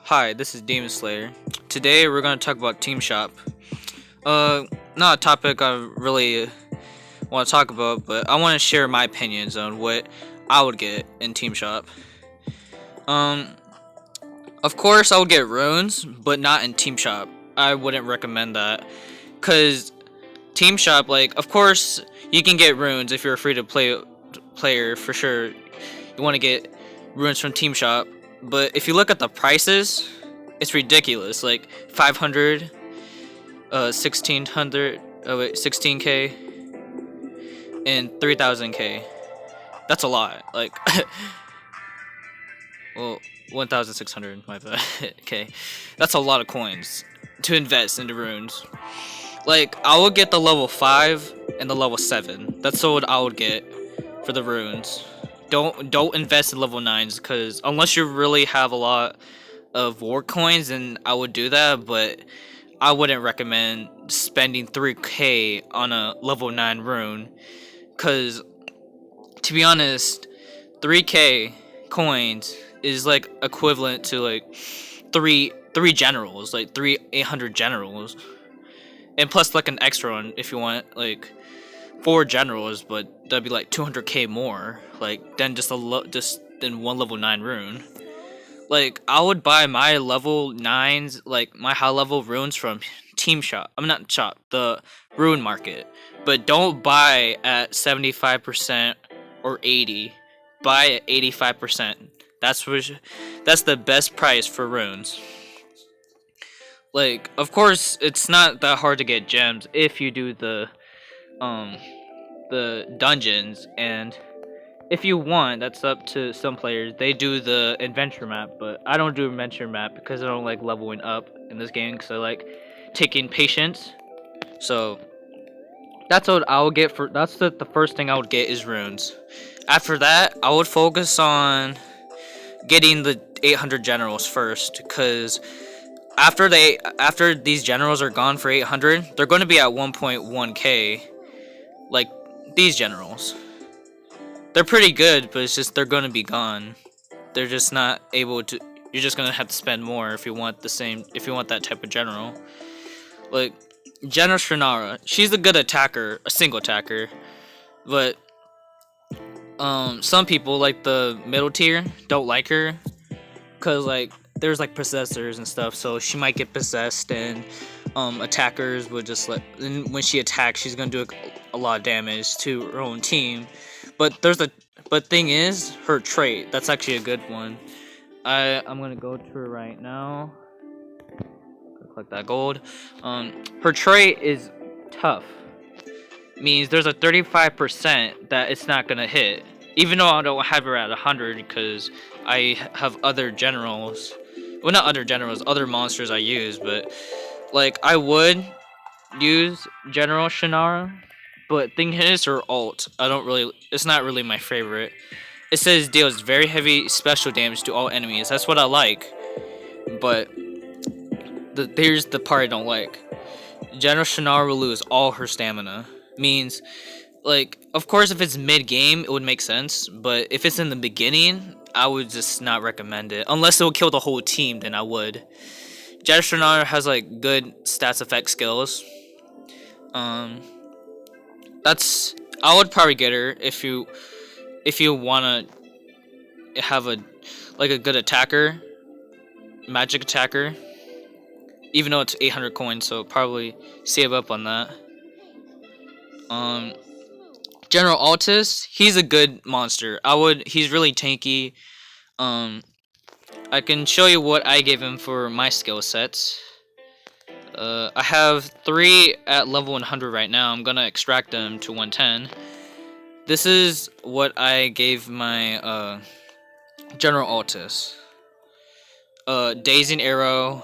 Hi, this is Demon Slayer. Today we're gonna talk about Team Shop. Not a topic I really want to talk about, but I want to share my opinions on what I would get in Team Shop. Um, of course I would get runes, but not in Team Shop. I wouldn't recommend that, cause Team Shop, like, of course you can get runes if you're a free to play player for sure. You want to get runes from Team Shop, but if you look at the prices, it's ridiculous. Like 500, 1600, 16k, and 3000k. That's a lot. Like, well, 1600. My bad. Okay, that's a lot of coins to invest into runes. Like, I would get the level 5 and the level 7. That's what I would get for the runes. Don't invest in level 9s, because unless you really have a lot of war coins, then I would do that, but I wouldn't recommend spending 3k on a level 9 rune, because to be honest, 3k coins is like equivalent to like three generals, like 800 generals, and plus like an extra one if you want like 4 generals, but that'd be like 200k more, like than just than one level 9 rune. Like, I would buy my level 9s, like my high level runes from Team Shop. I'm not shop, the rune market. But don't buy at 75% or 80. Buy at 85%. That's the best price for runes. Like, of course, it's not that hard to get gems if you do um the dungeons, and if you want, that's up to some players. They do the adventure map, but I don't do adventure map because I don't like leveling up in this game, because I like taking patience. So that's what I would get for. That's the first thing I would get is runes. After that, I would focus on getting the 800 generals first, because after these generals are gone for 800, they're going to be at 1.1k. Like these generals. They're pretty good, but it's just they're gonna be gone. They're just not able to. You're just gonna have to spend more if you want the same. If you want that type of general, like General Shrinara, she's a good attacker, a single attacker, but some people like the middle tier don't like her, cause like there's like possessors and stuff, so she might get possessed, and attackers would just let. And when she attacks, she's gonna do a lot of damage to her own team. But thing is, her trait, that's actually a good one. I'm gonna go to her right now. Click that gold. Her trait is tough. Means there's a 35% that it's not gonna hit. Even though I don't have her at 100, because I have other generals. Well, not other generals, other monsters I use, but like I would use General Shannara, but thing is her ult. I don't really. It's not really my favorite. It says deals very heavy special damage to all enemies. That's what I like, but here's the part I don't like. General Shannara will lose all her stamina. Means, like, of course, if it's mid game, it would make sense, but if it's in the beginning, I would just not recommend it. Unless it will kill the whole team, then I would. General Shannara has like good stats effect skills. Um, that's I would probably get her if you wanna have a like a good attacker, magic attacker. Even though it's 800 coins, so probably save up on that. Um, General Altus, he's a good monster. He's really tanky. Um, I can show you what I gave him for my skill sets. I have 3 at level 100 right now. I'm gonna extract them to 110. This is what I gave my General Altus. Dazing Arrow,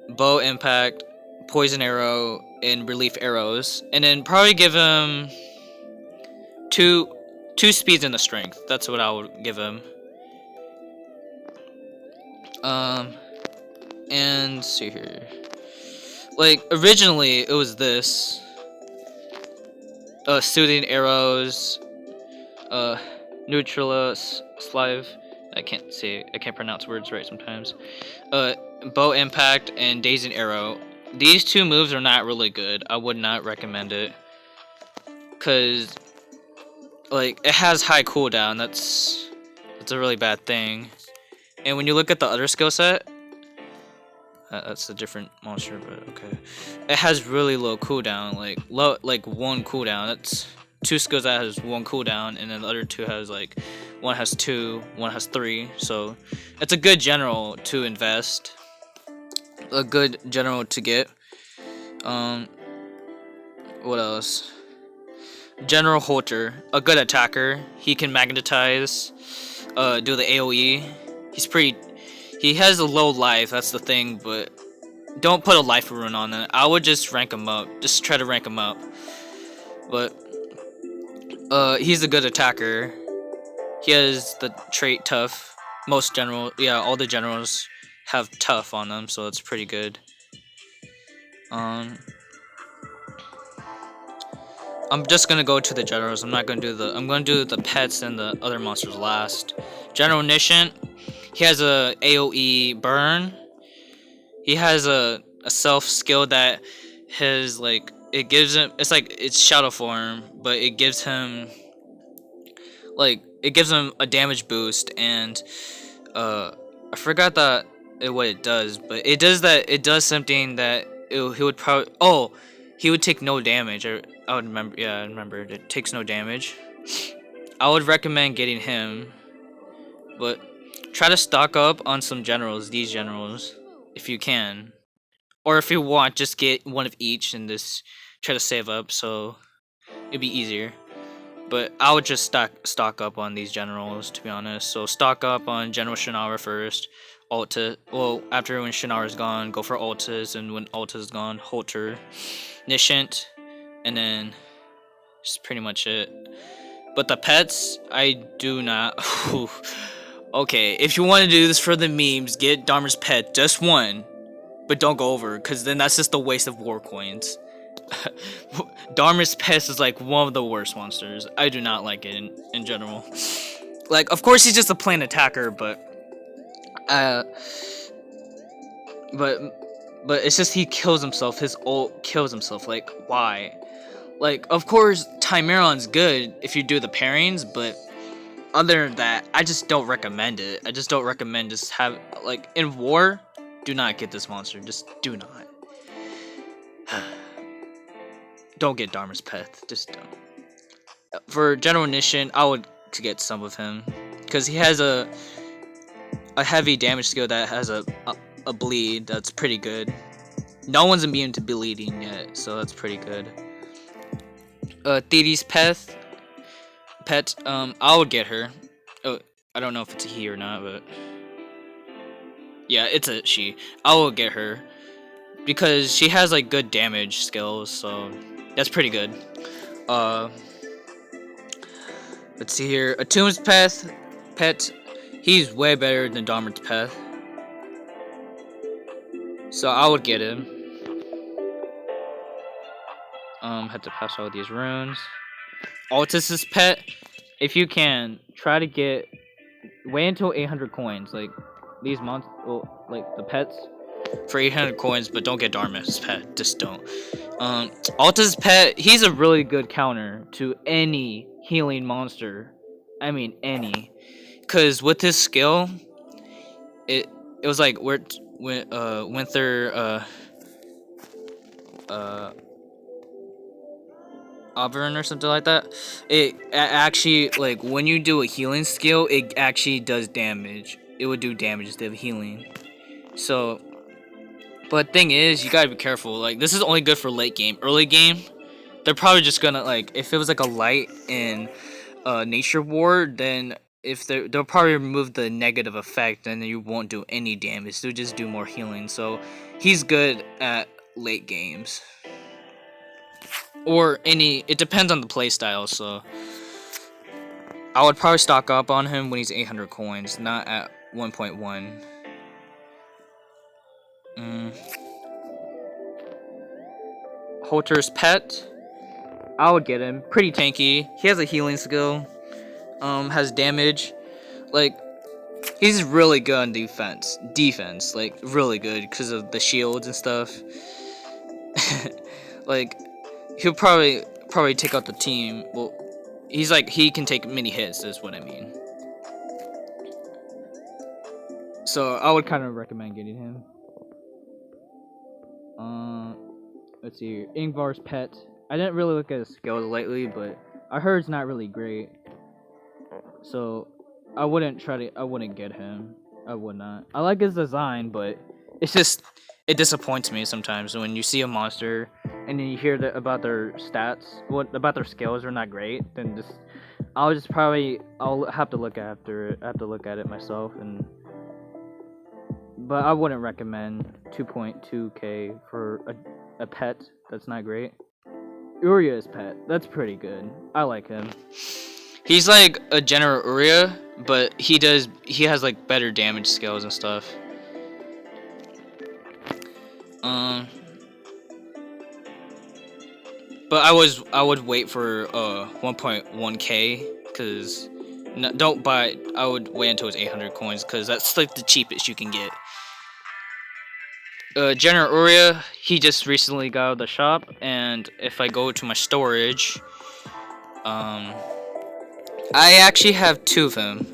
Bow Impact, Poison Arrow, and Relief Arrows. And then probably give him two speeds and the strength. That's what I would give him. And see here. Like, originally it was this. Soothing Arrows, Neutralus, Slive, I can't pronounce words right sometimes. Bow Impact and Days and Arrow. These two moves are not really good. I would not recommend it. Cause like it has high cooldown. That's a really bad thing. And when you look at the other skill set, that's a different monster, but okay. It has really low cooldown, like one cooldown. That's two skills that has one cooldown, and then the other two has like one has two, one has three. So it's a good general to invest, a good general to get. What else? General Holter, a good attacker. He can magnetize, do the AOE. He's pretty. He has a low life, that's the thing, but don't put a life rune on it. I would just rank him up. Just try to rank him up. But he's a good attacker. He has the trait tough. All the generals have tough on them, so it's pretty good. I'm just gonna go to the generals. I'm gonna do the pets and the other monsters last. General Nishant. He has a AOE burn. He has a self skill that his like it gives him. It's shadow form, but it gives him a damage boost, and I forgot what it does, but it does something that he would probably he would take no damage. I would remember. Yeah, I remembered. It takes no damage. I would recommend getting him, but try to stock up on some generals. These generals, if you can, or if you want, just get one of each and just try to save up, so it'd be easier. But I would just stock up on these generals, to be honest. So stock up on General Shannara first. After when Shannara's gone, go for Altis, and when Altis is gone, Holter, Nishant, and then just pretty much it. But the pets, I do not. Okay, if you want to do this for the memes, get Dharma's pet, just one, but don't go over, because then that's just a waste of war coins. Dharma's pet is like one of the worst monsters. I do not like it in general. Like, of course he's just a plain attacker, but it's just he kills himself. His ult kills himself. Like, why? Like, of course Timeron's good if you do the pairings, but other than that, I just don't recommend it. I just don't recommend just have, like, in war, do not get this monster. Just do not. Don't get Dharma's pet. Just don't. For General Nishant, I would get some of him, because he has a heavy damage skill that has a bleed that's pretty good. No one's immune to bleeding yet, so that's pretty good. Thidi's pet, I would get her. Oh, I don't know if it's a he or not, but yeah, it's a she. I will get her because she has like good damage skills, so that's pretty good. Let's see here. Atum's pet, he's way better than Dharma's pet, so I would get him. Have to pass all these runes. Altis's pet, if you can, try to wait until 800 coins. Like these like the pets for 800 coins, but don't get Dharma's pet. Just don't. Altis's pet, he's a really good counter to any healing monster. I mean any, cause with his skill, it was like Winter Auburn or something like that. It actually, like, when you do a healing skill, it actually does damage. It would do damage instead of healing. So, but thing is, you gotta be careful. Like, this is only good for late game. Early game, they're probably just gonna, like, if it was like a light in Nature War, then they'll probably remove the negative effect, and then you won't do any damage. They'll just do more healing. So he's good at late games. Or it depends on the playstyle, so I would probably stock up on him when he's 800 coins, not at 1.1. Holter's pet, I would get him. Pretty tanky. He has a healing skill. Has damage. Like, He's really good on defense, like really good because of the shields and stuff. Like he'll probably take out the team. Well, he's like he can take many hits. Is what I mean. So I would kind of recommend getting him. Let's see here. Ingvar's pet. I didn't really look at his skills lately, but I heard it's not really great. So I wouldn't get him. I would not. I like his design, but it disappoints me sometimes when you see a monster and then you hear about their stats, about their skills are not great. Then I'll have to look after it. I have to look at it myself, but I wouldn't recommend 2.2k for a pet that's not great. Uria's pet, that's pretty good. I like him. He's like a General Uria, but he has like better damage skills and stuff. But I would wait for 1.1k because don't buy it. I would wait until it's 800 coins because that's like the cheapest you can get. General Uria, he just recently got out of the shop, and if I go to my storage, I actually have 2 of him.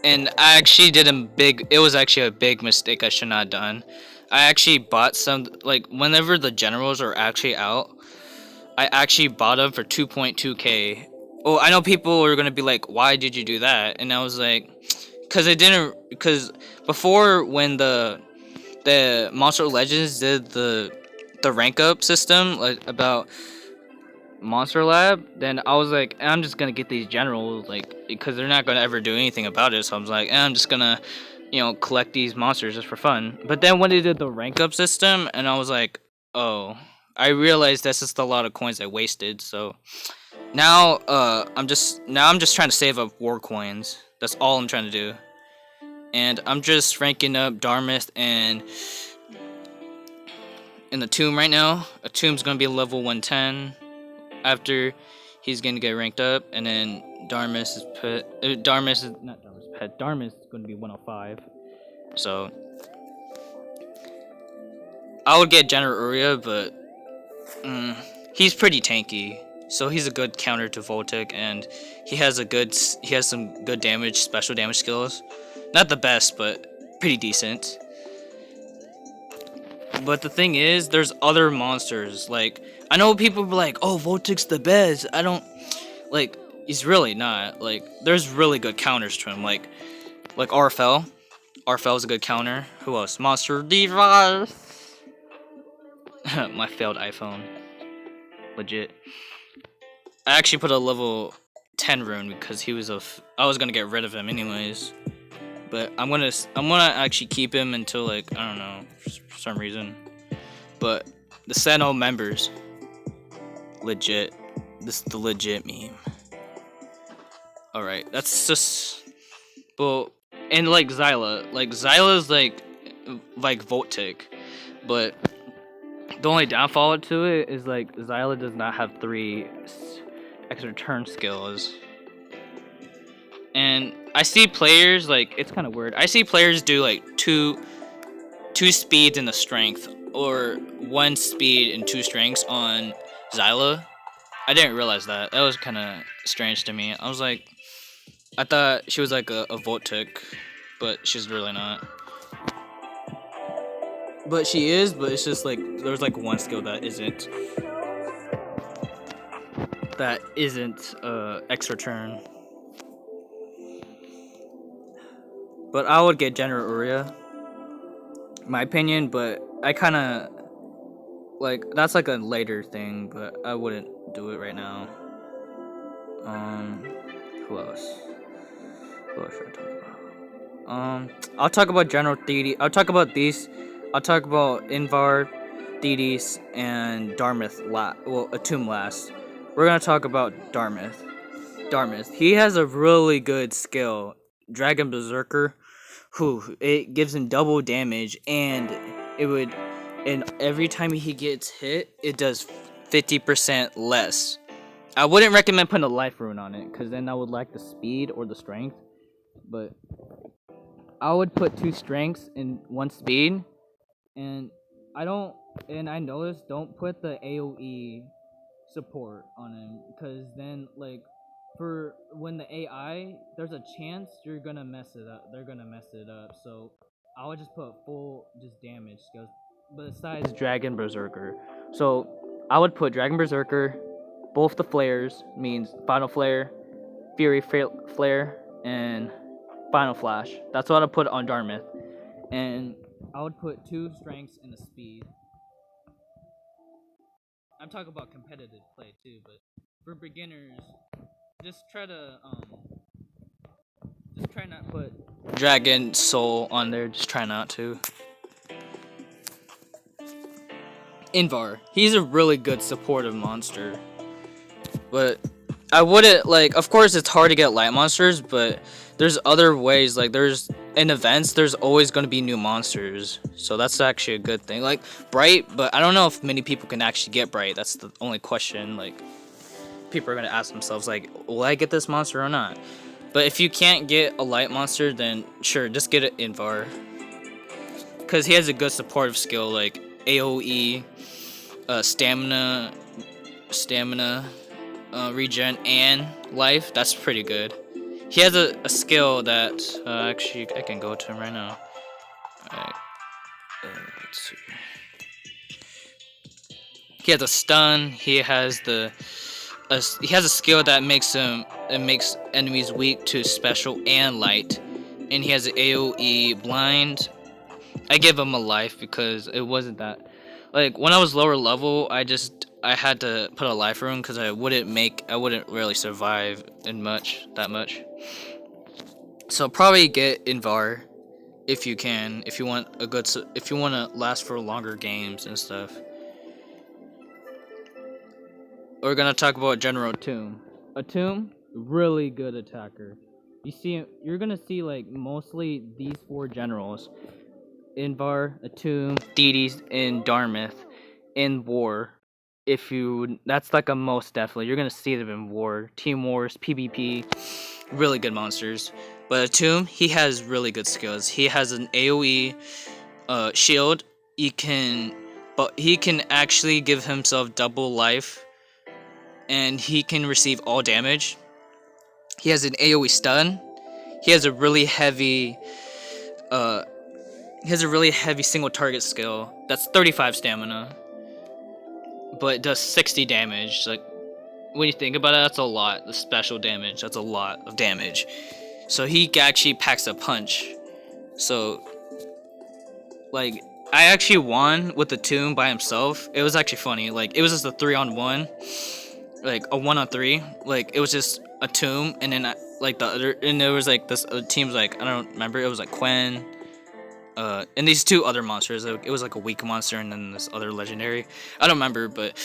And I actually it was actually a big mistake I should not have done. I actually bought some, like, whenever the generals are actually out, I actually bought them for 2.2k. Well, I know people are gonna be like, why did you do that? And I was like, because before when the Monster Legends did the rank up system, like, about Monster Lab, then I was like, I'm just gonna get these generals, like, because they're not gonna ever do anything about it. So I was like, I'm just gonna, collect these monsters just for fun. But then when they did the rank up system, and I was like, oh, I realized that's just a lot of coins I wasted. So now, I'm just trying to save up war coins. That's all I'm trying to do. And I'm just ranking up Darmith and in the tomb right now. A tomb's gonna be level 110. After he's gonna get ranked up, and then Darmith is going to be 105. So I would get General Uria, but he's pretty tanky, so he's a good counter to Voltic, and he has some good special damage skills. Not the best, but pretty decent. But the thing is, there's other monsters. Like, I know people be like, oh, Voltic's the best. I don't, like, he's really not. Like, there's really good counters to him. Like Arfel. Arfel's a good counter. Who else? Monster Device. My failed iPhone. Legit. I actually put a level 10 rune because I was gonna get rid of him anyways. But I'm gonna actually keep him until, like, I don't know, for some reason. But the Sentinel members, legit. This is the legit meme. All right, that's just, well, and like Xyla's like Voltic, but the only downfall to it is like Xyla does not have 3 extra turn skills. And I see players, like, it's kind of weird. I see players do like two speeds and a strength, or 1 speed and 2 strengths on Xyla. I didn't realize that. That was kind of strange to me. I was like, I thought she was like a Voltic, but she's really not. But she is, but it's just like there's like 1 skill that isn't extra turn. But I would get General Uria, my opinion, but I kind of, like, that's like a later thing, but I wouldn't do it right now. Who else? Who else should I talk about? I'll talk about General Thetis. I'll talk about Ingvar, Thetis, and Darmith a tomb last. We're gonna talk about Darmith. He has a really good skill, Dragon Berserker. It gives him double damage, and every time he gets hit, it does 50% less. I wouldn't recommend putting a life rune on it, because then I would lack the speed or the strength. but I would put 2 strengths and 1 speed, and I don't and I noticed don't put the AoE support on him, because then like for when the AI, there's a chance you're gonna mess it up. They're gonna mess it up. So I would just put full just damage skills. Besides Dragon Berserker, so I would put Dragon Berserker, both the flares means Final Flare, Fury Flare, and Final Flash. That's what I put on Dartmouth, and I would put 2 strengths and a speed. I'm talking about competitive play too, but for beginners, just try to just try not put Dragon Soul on there. Just try not to. Invar, he's a really good supportive monster, but I wouldn't like. Of course, it's hard to get light monsters, but there's other ways. Like there's in events, there's always going to be new monsters, so that's actually a good thing. Like Bright, but I don't know if many people can actually get Bright. That's the only question. Like people are going to ask themselves, like, will I get this monster or not? But if you can't get a light monster, then sure, just get it Invar, because he has a good supportive skill like AOE, stamina, regen, and life. That's pretty good. He has a skill that actually I can go to him right now. Alright, let's see. He has a stun. He has he has a skill that makes enemies weak to special and light, and he has an AOE blind. I give him a life because it wasn't that. Like when I was lower level, I had to put a life for him because I wouldn't really survive in that much. So probably get Invar if you can, if you want to last for longer games and stuff. We're gonna talk about General Tomb. Tomb, really good attacker. You're gonna see like mostly these 4 generals: Invar, Atum, Thetis, and Dartmouth in war. That's like a most definitely. You're gonna see them in war, team wars, PvP, really good monsters. But Atum, he has really good skills. He has an AOE shield. He can actually give himself double life, and he can receive all damage. He has an AOE stun. He has a really heavy single target skill that's 35 stamina, but it does 60 damage. Like when you think about it, that's a lot. The special damage, that's a lot of damage. So he actually packs a punch. So like I actually won with the Tomb by himself. It was actually funny. Like it was just a 3-on-1, like a 1-on-3. Like it was just a Tomb, and then and there was like this team's like I don't remember. It was like Quen. And these 2 other monsters. It was like a weak monster and then this other legendary. I don't remember, but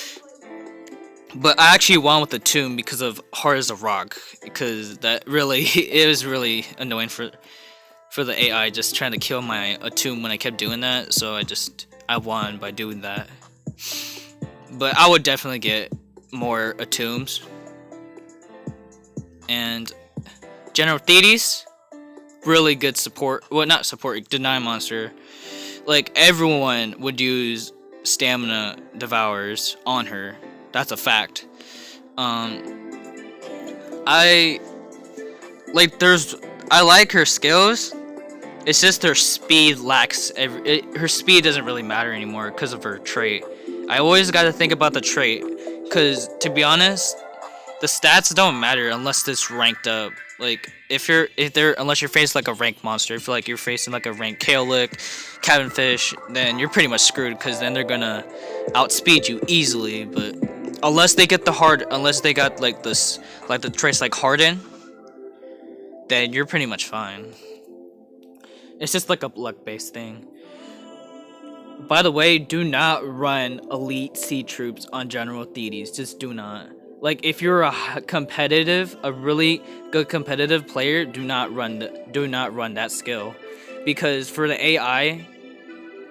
I actually won with the Tomb because of Hard as a Rock, because it was really annoying for the AI just trying to kill my Tomb when I kept doing that. So I won by doing that. But I would definitely get more Tombs. And General Thetis, really good support. Well, not support, deny monster. Like everyone would use stamina devours on her. That's a fact. I like her skills. It's just her speed lacks. Her speed doesn't really matter anymore because of her trait. I always got to think about the trait, because to be honest, the stats don't matter unless it's ranked up. Like unless you're facing like a ranked monster. If you're facing like a ranked Kaolic, Cabinfish, then you're pretty much screwed, because then they're gonna outspeed you easily. But unless they got like this, like the traits like Harden, then you're pretty much fine. It's just like a luck-based thing. By the way, do not run elite sea troops on General Thetis. Just do not. Like if you're a really good competitive player, do not run that skill, because for the AI,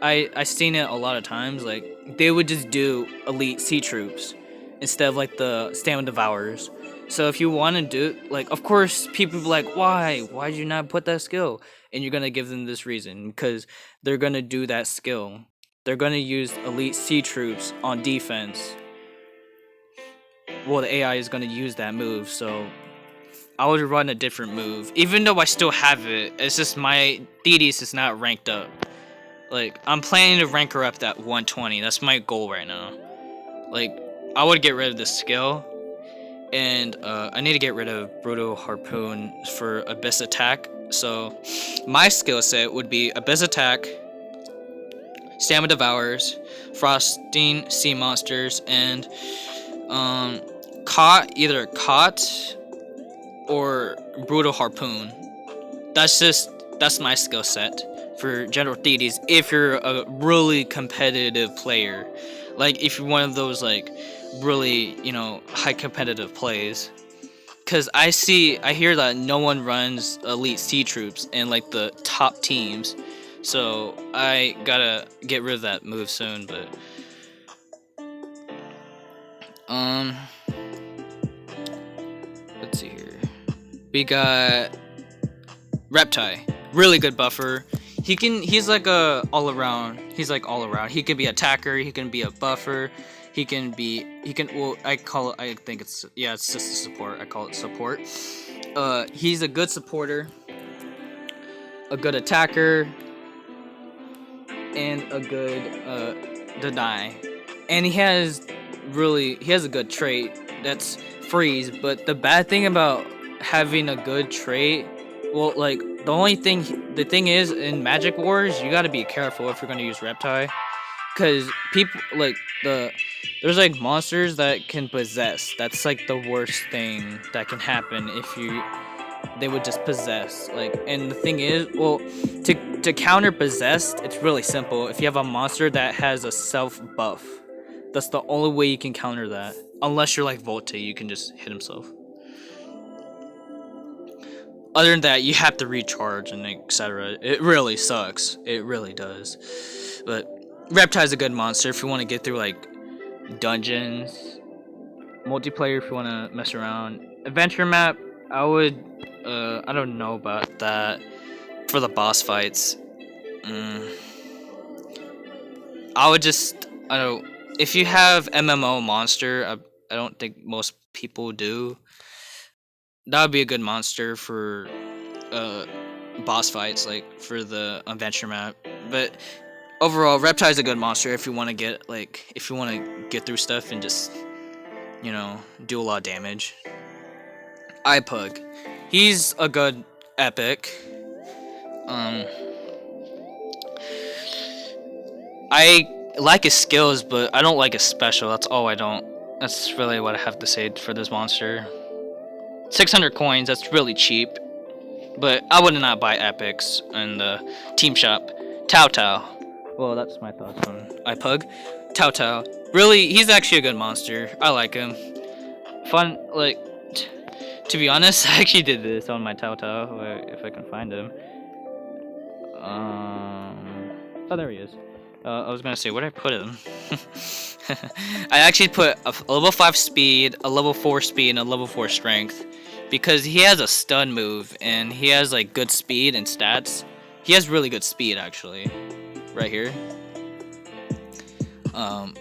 I seen it a lot of times. Like they would just do elite sea troops instead of like the stamina devours. So if you want to do, like, of course, people be like, why did you not put that skill? And you're gonna give them this reason because they're gonna do that skill. They're gonna use elite sea troops on defense. Well, the AI is gonna use that move, so I would run a different move. Even though I still have it, it's just my Thetis is not ranked up. Like, I'm planning to rank her up that 120. That's my goal right now. Like, I would get rid of this skill. And I need to get rid of Brutal Harpoon for Abyss Attack. So, my skill set would be Abyss Attack, Stamina Devours, Frosting Sea Monsters, and either Caught or Brutal Harpoon. That's my skill set for General Thetis if you're a really competitive player. Like if you're one of those like really, high competitive plays. Cause I hear that no one runs elite sea troops in like the top teams. So I gotta get rid of that move soon, but let's see here. We got Reptile, really good buffer. He's like all around. He can be attacker, he can be a buffer, I think it's just a support. I call it support. He's a good supporter, a good attacker, and a good deny. And he has a good trait that's freeze, but the bad thing about having a good trait, well, like the thing is in Magic Wars, you gotta be careful if you're gonna use Reptile, because people there's like monsters that can possess. That's like the worst thing that can happen if they would just possess. Like, and the thing is, well, to counter possessed, it's really simple. If you have a monster that has a self buff, that's the only way you can counter that. Unless you're like Volte, you can just hit himself. Other than that, you have to recharge and etc. It really sucks. It really does. But Reptile's a good monster if you want to get through like dungeons, multiplayer if you want to mess around. Adventure map, I don't know about that for the boss fights. If you have MMO monster, I don't think most people do. That would be a good monster for boss fights, like for the adventure map. But overall, Reptile is a good monster if you want to get through stuff and just do a lot of damage. iPug, he's a good epic. I like his skills, but I don't like his special. That's all I don't. That's really what I have to say for this monster. 600 coins, that's really cheap. But I would not buy epics in the team shop. Tao Tao. Well, that's my thoughts on iPug. Tao Tao. Really, he's actually a good monster. I like him. Fun, like, to be honest, I actually did this on my Tao Tao, if I can find him. Oh, there he is. I was gonna say, where did I put him? I actually put a level 5 speed, a level 4 speed, and a level 4 strength. Because he has a stun move, and he has, like, good speed and stats. He has really good speed, actually. Right here.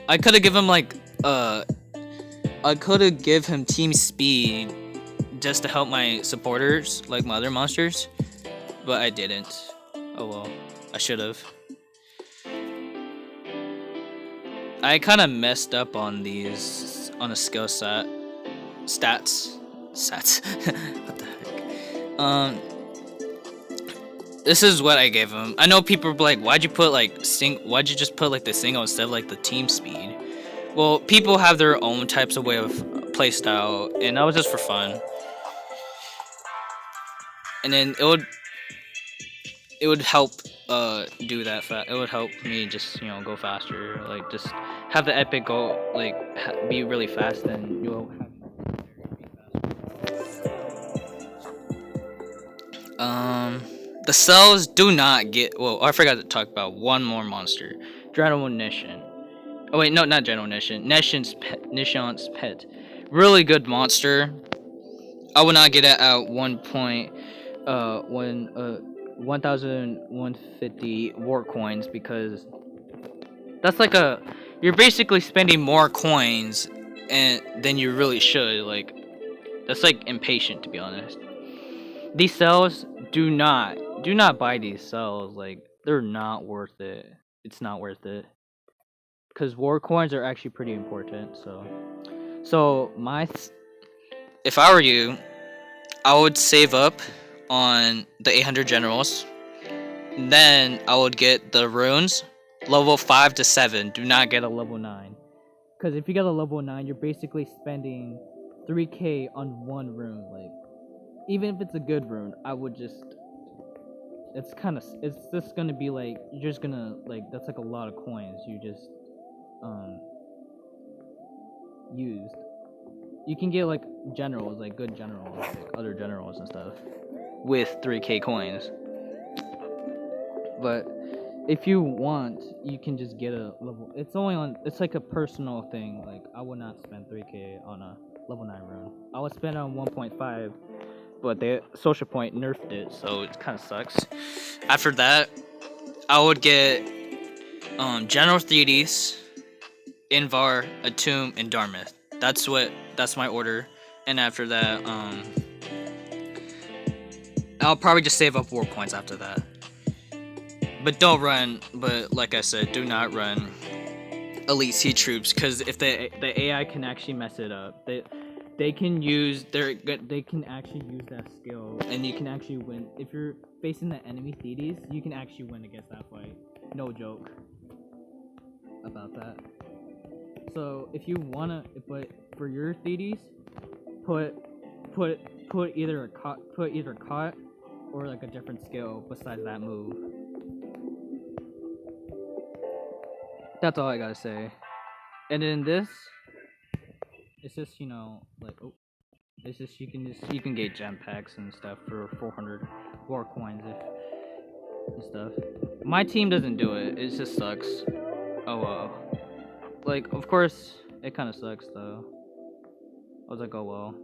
I could've given him, like, I could've give him team speed just to help my supporters, like my other monsters. But I didn't. Oh well. I should've. I kind of messed up on the skill set. Stats. What the heck? This is what I gave him. I know people are like, why'd you just put like the single instead of like the team speed? Well, people have their own types of way of playstyle, and that was just for fun. And then it would help do that. It would help me just go faster. Like just have the epic go like be really fast, and you'll have. The cells do not get. Well, I forgot to talk about one more monster, Drenonition. Oh wait, no, not Drenonition. Nishant's pet. Really good monster. I would not get it at 1,150 war coins because that's like a you're basically spending more coins and than you really should. Like that's like impatient to be honest. These cells do not buy these cells. Like they're not worth it. It's not worth it because war coins are actually pretty important. So if I were you, I would save up on the 800 generals. Then I would get the runes, level 5 to 7. Do not get a level 9. Because if you get a level 9, you're basically spending 3k on one rune. Like, even if it's a good rune, I would just. It's just gonna be like, you're just gonna, like, that's like a lot of coins you just, used. You can get, like, generals, like, good generals, like, other generals and stuff, with 3k coins. But if you want, you can just get a level. It's like a personal thing. Like I would not spend 3k on a level 9 rune. I would spend on 1.5, but the social point nerfed it, so it kind of sucks. After that, I would get General Thetis, Invar, Atum, and Dartmouth. That's my order. And after that, I'll probably just save up war points after that. But don't run. But like I said, do not run Elite Sea Troops because if the AI can actually mess it up, they can actually use that skill, and you can actually win if you're facing the enemy Thetis. You can actually win against that fight. No joke about that. So if you wanna, but for your Thetis, put either caught or like a different skill besides that move. That's all I gotta say. And then this, it's just like it's just you can get gem packs and stuff for 400 war coins and stuff. My team doesn't do it. It just sucks. Oh well. Like of course it kind of sucks though. I was like, oh well.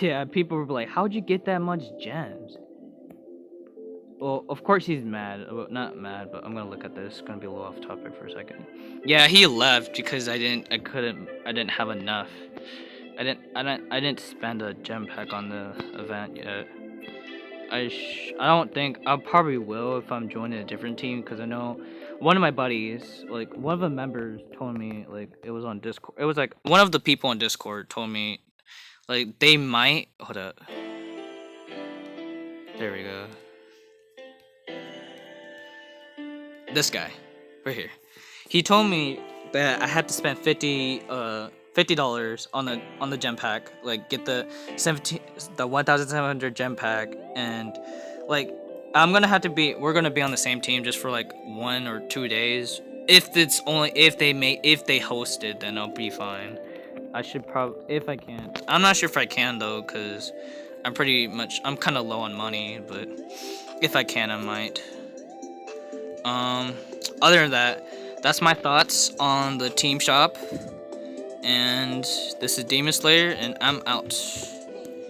Yeah, people were like, how'd you get that much gems? Well, of course he's mad. Well, not mad, but I'm gonna look at this. It's gonna be a little off topic for a second. Yeah, he left because I didn't have enough. I didn't spend a gem pack on the event yet. I don't think I probably will if I'm joining a different team because I know one of my buddies, like one of the members, told me like it was on Discord. It was like one of the people on Discord told me like they might hold up. There we go. This guy, right here. He told me that I had to spend $50 on the gem pack, like get the 1,700 gem pack, and like we're gonna be on the same team just for like 1 or 2 days. If they host it, then I'll be fine. I should probably if I can. I'm not sure if I can though, cause I'm kind of low on money, but if I can, I might. Other than that, that's my thoughts on the team shop. And this is Demon Slayer, and I'm out.